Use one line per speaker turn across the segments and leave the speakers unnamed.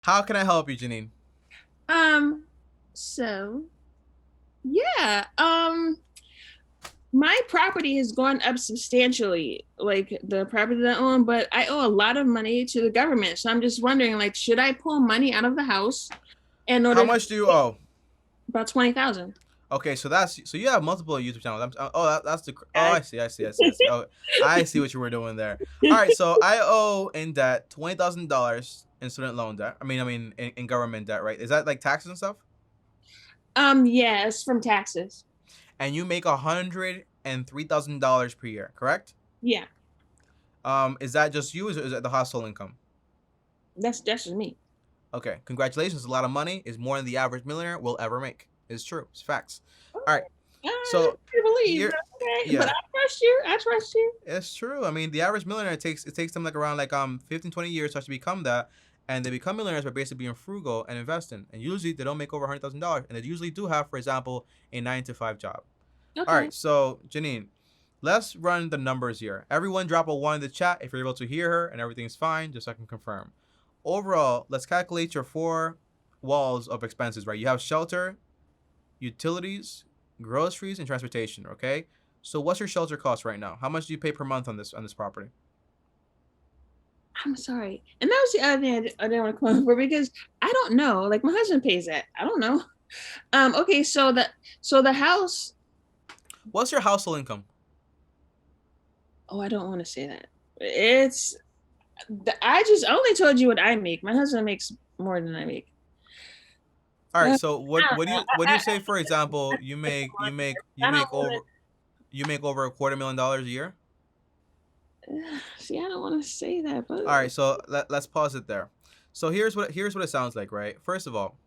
How can I help you, Janine?
Um, so yeah, my property has gone up substantially, like the property that I own, but I owe a lot of money to the government. So I'm just wondering, like, should I pull money out of the house in
How
order to
much do you owe?
about 20,000?
Okay, so you have multiple YouTube channels. That's the. Oh,
I,
I see. Oh, I see what you were doing there. All right, so I owe in debt $20,000 in student loan debt. I mean in government debt, right? Is that like taxes and stuff?
yeah, it's from taxes.
And you make $103,000 per year, correct?
Yeah,
Is that just you? Or is it the household income?
that's just me.
Okay, congratulations. A lot of money is more than the average millionaire will ever make. It's true. It's facts. All right.
Oh,
So
I believe,
you're,
but okay, but
yeah,
I trust you. I trust you.
it's true. I mean, the average millionaire it takes them like around 15, 20 years to actually become that, and they become millionaires by basically being frugal and investing. And usually they don't make over $100,000, and they usually do have, for example, a 9 to 5 job. All
Okay.
right, so Janine, let's run the numbers here. Everyone, drop a one in the chat if you're able to hear her and everything's fine, just so I can confirm. Overall, let's calculate your four walls of expenses. Right, you have shelter, utilities, groceries, and transportation. Okay. So what's your shelter cost right now? How much do you pay per month on this property?
I'm sorry. And that was the other thing I didn't want to come over because I don't know. Like my husband pays that. I don't know. Okay, so the house.
What's your household income?
Oh, I don't want to say that. It's I just only told you what I make. My husband makes more than I make.
All right.
Uh,
So what do you say? For example,
I don't want
you make over $250,000 a year.
to. See, I don't want to say that, but
All right. So let's pause it there. So here's what it sounds like. Right. First of all,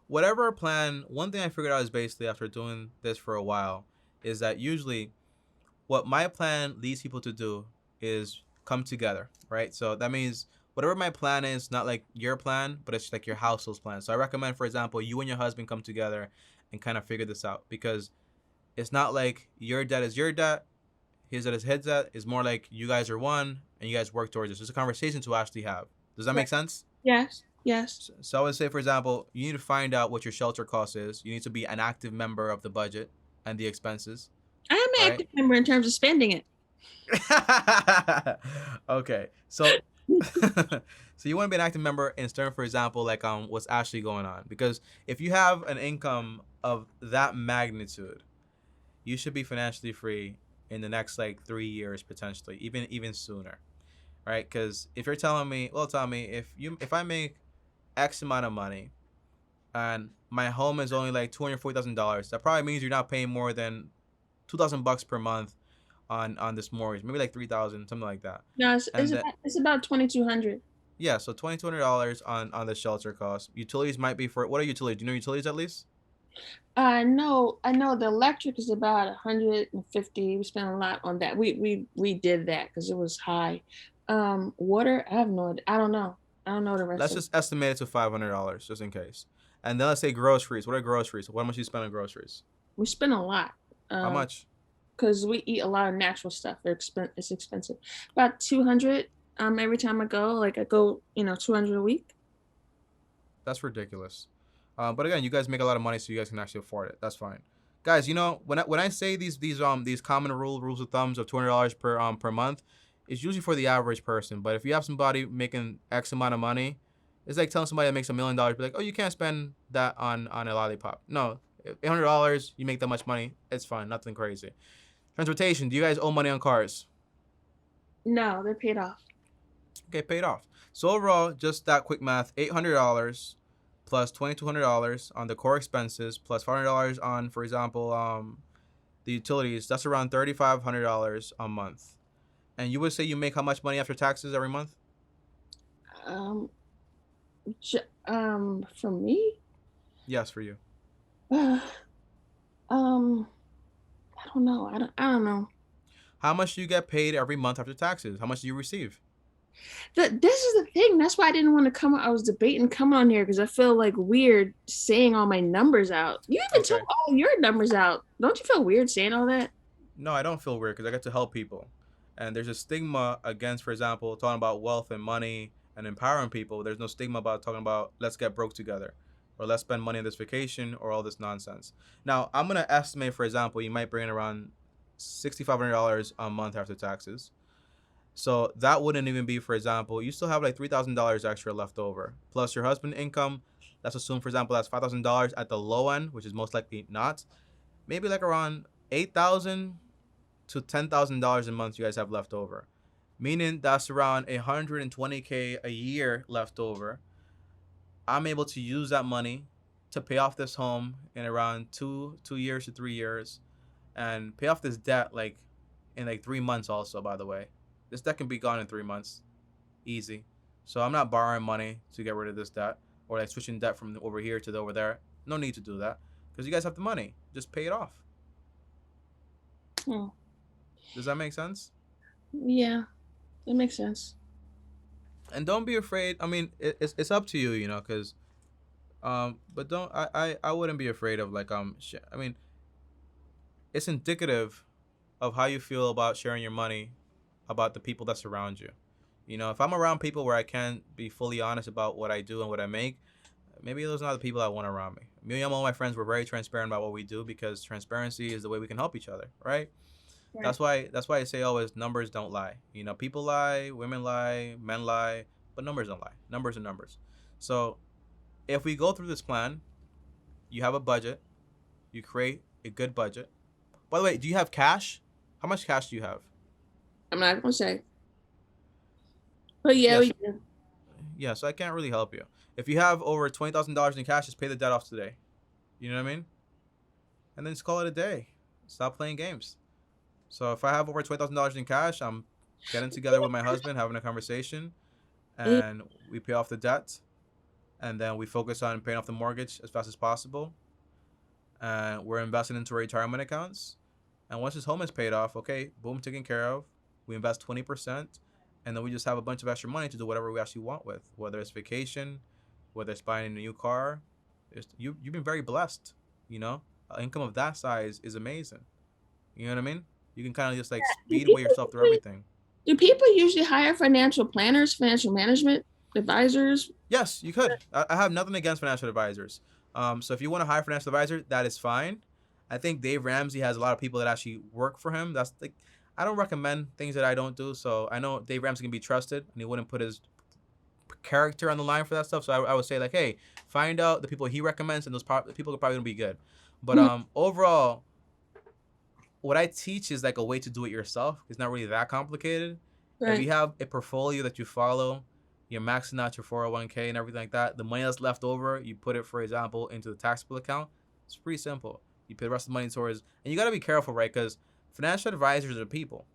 whatever plan. One thing I figured out is basically after doing this for a while is that usually what my plan leads people to do is come together, right? So that means whatever my plan is, not like your plan, but it's like your household's plan. So I recommend, for example, you and your husband come together and kind of figure this out because it's not like your debt is your debt, his debt is his debt. It's more like you guys are one and you guys work towards this. It's a conversation to actually have. Does that
right.
make sense?
Yes, yes.
So I would say, for example, you need to find out what your shelter cost is. You need to be an active member of the budget and the expenses,
I am an
right?
active member in terms of spending it.
Okay, so so you want to be an active member in terms, for example, like what's actually going on, because if you have an income of that magnitude, you should be financially free in the next like 3 years potentially, even sooner, right? Because if you're telling me, well, tell me if I make X amount of money and my home is only like $240,000, that probably means you're not paying more than $2,000 per month on this mortgage, maybe like 3,000, something like that.
No,
And then
it's about 2,200.
yeah, so $2,200 on the shelter cost. Utilities might be for what are utilities? Do you know utilities at least?
I know the electric is about 150. We spent a lot on that. We did that because it was high. Water, I have no, I don't know. I don't know the rest
Let's
of it.
just estimate it to $500 just in case. And then let's say groceries. What are groceries? What much you spend on groceries?
We spend a lot.
How much?
Because we eat a lot of natural stuff. It's expensive. About 200 every time I go. Like I go, 200 a week.
That's ridiculous. But again, you guys make a lot of money, so you guys can actually afford it. That's fine, guys. When I say these common rules of thumbs of $200 per month, it's usually for the average person. But if you have somebody making X amount of money, it's like telling somebody that makes $1 million, be like, oh, you can't spend that on a lollipop. No, $800, you make that much money, it's fine, nothing crazy. Transportation. Do you guys owe money on cars?
No, they're paid off.
Okay, paid off. So overall, just that quick math: $800 plus $2,200 on the core expenses plus $500 on, for example, the utilities. That's around $3,500 a month. And you would say you make how much money after taxes every month?
Um, for me,
Yes, for you.
uh, um, I don't know. I don't know.
How much do you get paid every month after taxes? How much do you receive?
This is the thing. That's why I didn't want to come. I was debating coming on here because I feel like weird saying all my numbers out. You even told
Okay.
all your numbers out. Don't you feel weird saying all that?
No, I don't feel weird because I get to help people. And there's a stigma against, for example, talking about wealth and money and empowering people, there's no stigma about talking about let's get broke together, or let's spend money on this vacation, or all this nonsense. Now, I'm gonna estimate, for example, you might bring in around $6,500 a month after taxes. So that wouldn't even be, for example, you still have like $3,000 extra left over. Plus your husband income, let's assume, for example, that's $5,000 at the low end, which is most likely not. Maybe like around $8,000 to $10,000 a month you guys have left over. Meaning that's around 120K a year left over. I'm able to use that money to pay off this home in around 2 years to 3 years, and pay off this debt like in like 3 months. Also, by the way, this debt can be gone in 3 months, easy. So I'm not borrowing money to get rid of this debt, or like switching debt from over here to the over there. No need to do that because you guys have the money. Just pay it off.
Hmm.
Does that make sense?
Yeah, that makes sense.
And don't be afraid. I mean, it's up to you, because but don't I wouldn't be afraid of like I mean, it's indicative of how you feel about sharing your money, about the people that surround you. If I'm around people where I can't be fully honest about what I do and what I make, maybe those are not the people I want around me. Me and all my friends were very transparent about what we do, because transparency is the way we can help each other, right?
Right.
That's why I say always, numbers don't lie. People lie, women lie, men lie, but numbers don't lie. Numbers are numbers. So if we go through this plan, you have a budget, you create a good budget. By the way, do you have cash? How much cash do you have?
I'm not gonna say, but yeah, we
Yes.
do.
Yeah, so I can't really help you. If you have over $20,000 in cash, just pay the debt off today. You know what I mean? And then just call it a day. Stop playing games. So if I have over $20,000 in cash, I'm getting together with my husband, having a conversation,
Eh,
and we pay off the debt, and then we focus on paying off the mortgage as fast as possible, and we're investing into retirement accounts. And once his home is paid off, okay, boom, taken care of. We invest 20%, and then we just have a bunch of extra money to do whatever we actually want with, whether it's vacation, whether it's buying a new car. You've been very blessed, you know. An income of that size is amazing. You know what I mean? You can kind of just like
do
speed away
people
yourself through everything.
do people usually hire financial planners, financial management advisors?
Yes, you could. I have nothing against financial advisors. So if you want to hire a financial advisor, that is fine. I think Dave Ramsey has a lot of people that actually work for him. That's like, I don't recommend things that I don't do. So I know Dave Ramsey can be trusted, and he wouldn't put his character on the line for that stuff. So I would say like, hey, find out the people he recommends, and those people are probably gonna be good. But
Mhm.
overall, what I teach is like a way to do it yourself. It's not really that complicated. If
Right.
you have a portfolio that you follow, you're maxing out your 401k and everything like that. The money that's left over, you put it, for example, into the taxable account. It's pretty simple. You put the rest of the money towards, and you got to be careful, right? Because financial advisors are people.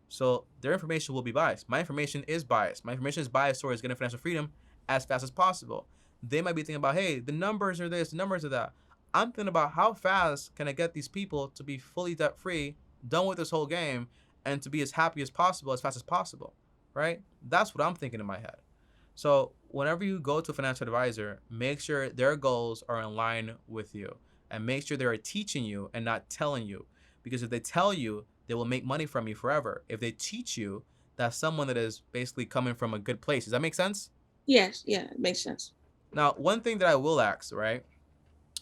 So their information will be biased. My information is biased. My information is biased towards getting financial freedom as fast as possible. They might be thinking about, hey, the numbers are this, the numbers are that. I'm thinking about how fast can I get these people to be fully debt free, done with this whole game, and to be as happy as possible as fast as possible, right? That's what I'm thinking in my head. So whenever you go to a financial advisor, make sure their goals are in line with you, and make sure they are teaching you and not telling you. Because if they tell you, they will make money from you forever. If they teach you, that's someone that is basically coming from a good place. Does that make sense?
Yes, yeah, it makes sense.
Now, one thing that I will ask, right?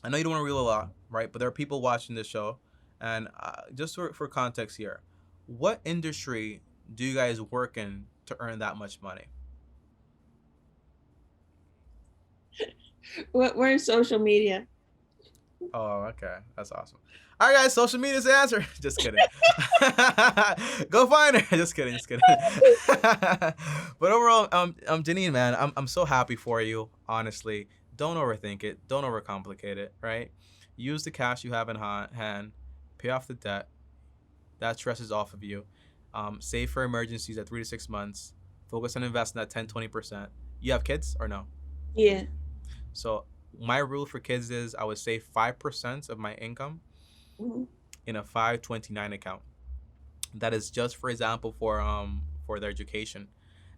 I know you don't want to reel a lot, right? But there are people watching this show, and just for context here, what industry do you guys work in to earn that much money?
We're in social media.
Oh, okay. That's awesome. All right, guys. Social media's the answer. Just kidding. Go find her. Just kidding. Just kidding. But overall, Janine, man, I'm so happy for you. Honestly, don't overthink it. Don't overcomplicate it. Right? Use the cash you have in hand. Pay off the debt. That stress is off of you. Save for emergencies at 3 to 6 months. Focus on investing at 10-20%. You have kids or no?
Yeah.
So my rule for kids is I would save 5% of my income
Hmm.
in a 529 account. That is just, for example, for their education.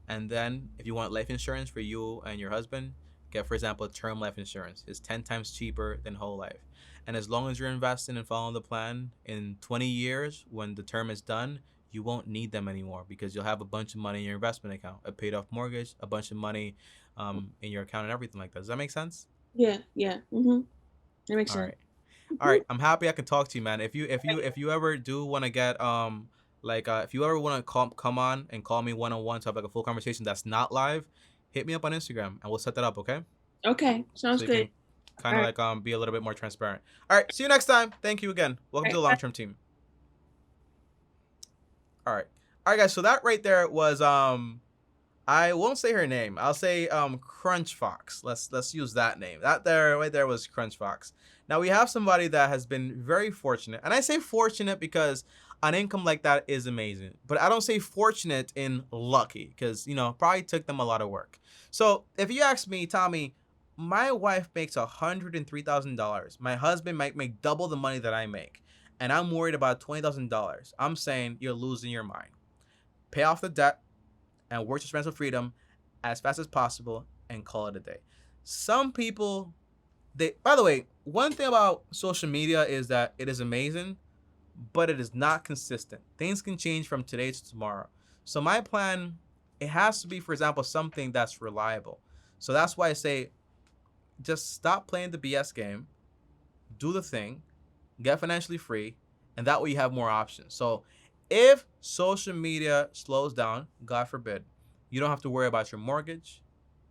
And then if you want life insurance for you and your husband, get, for example, term life insurance. It's 10 times cheaper than whole life. And as long as you're investing and following the plan, in 20 years when the term is done, you won't need them anymore because you'll have a bunch of money in your investment account, a paid off mortgage, a bunch of money in your account and everything like that. Does that make sense?
Yeah, yeah. Mm-hmm. That makes
All
sense.
right. All right. I'm happy I can talk to you, man. If you ever do want to get if you ever want to come on and call me one on one to have like a full conversation that's not live, hit me up on Instagram and we'll set that up, okay?
Okay,
So
sounds
you
good.
can kind
All
of
right,
like be a little bit more transparent. All right. See you next time. Thank you again. Welcome
all
to the
right.
long term team. All right. All right, guys. So that right there was I won't say her name. I'll say Crunch Fox. Let's use that name. That there right there was Crunch Fox. Now we have somebody that has been very fortunate. And I say fortunate because an income like that is amazing. But I don't say fortunate in lucky because, probably took them a lot of work. So if you ask me, Tommy, my wife makes $103,000. My husband might make double the money that I make. And I'm worried about $20,000. I'm saying you're losing your mind. Pay off the debt and work your financial freedom as fast as possible and call it a day. Some people, by the way, one thing about social media is that it is amazing, but it is not consistent. Things can change from today to tomorrow. So my plan, it has to be, for example, something that's reliable. So that's why I say just stop playing the BS game, do the thing, get financially free, and that way you have more options. So if social media slows down, God forbid, you don't have to worry about your mortgage,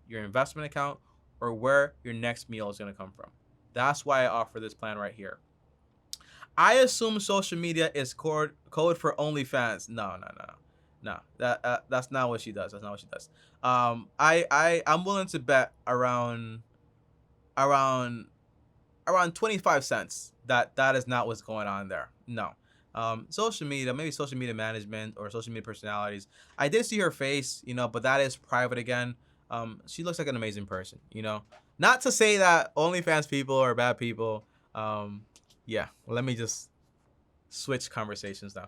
your investment account, or where your next meal is going to come from. That's why I offer this plan right here. I assume social media is code for OnlyFans. No. That's not what she does. That's not what she does. I'm willing to bet around 25 cents that is not what's going on there. No. Social media, maybe social media management or social media personalities. I did see her face, but that is private again. She looks like an amazing person, Not to say that OnlyFans people are bad people. Yeah, let me just switch conversations now.